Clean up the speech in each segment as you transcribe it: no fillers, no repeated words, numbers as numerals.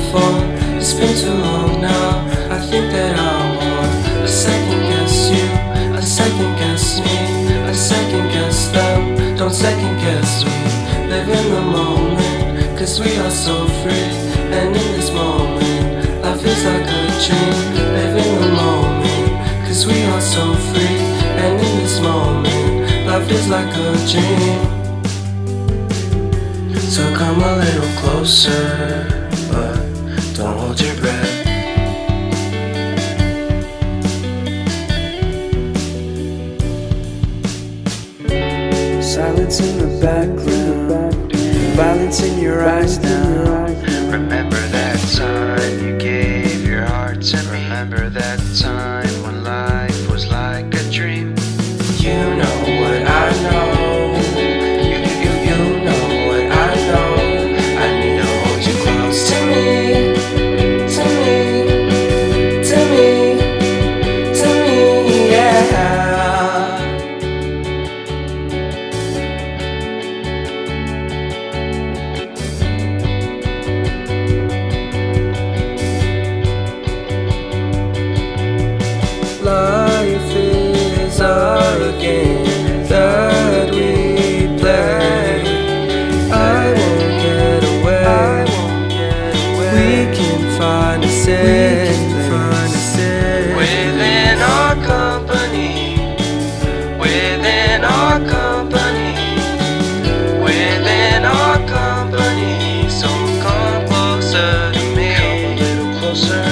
before. It's been too long now. I think that I'm on. I second guess you, I second guess me, I second guess them. Don't second guess me. Live in the moment, cause we are so free. And in this moment, life is like a dream. Live in the moment, cause we are so free. And in this moment, life is like a dream. So come a little closer, but don't hold your breath. Silence in the background, violence in your eyes now. Remember that time you gave your heart to me. Remember that time when life was like a dream. You know what I know. You know what I know. I need to hold you close to me, to me, to me, to me, yeah. Life is our game that we play. I won't get away. We can find a safe place Within our company, within our company, within our company. So come closer to me, come a little closer.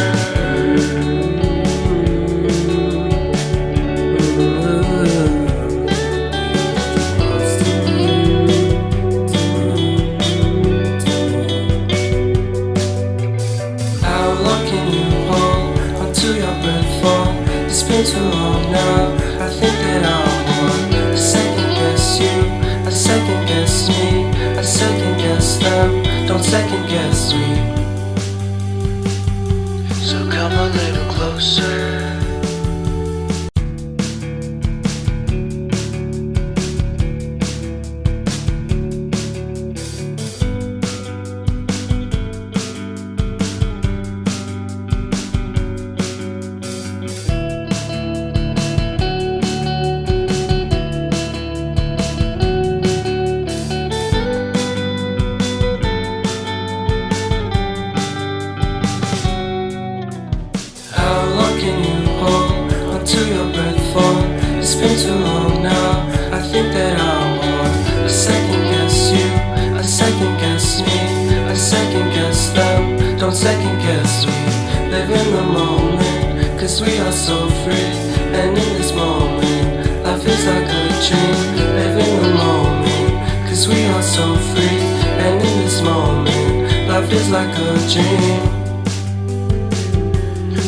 How long can you hold onto your breath for? It's been too long now. I think that I'm on. I second guess you, I second guess me, I second guess them. Don't second guess me. So come a little closer. How long can you hold onto your breath for? It's been too long now. I think that I'm on. I second guess you, I second guess me, I second guess them. Don't second guess me. Live in the moment, cause we are so free. And in this moment, life is like a dream. Live in the moment, cause we are so free. And in this moment, life is like a dream.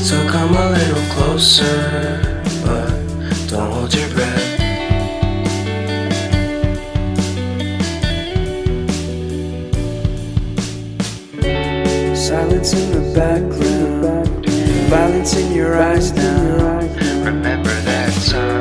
So come a little closer, but don't hold your breath. Silence in the background, violence in your eyes now. Remember that time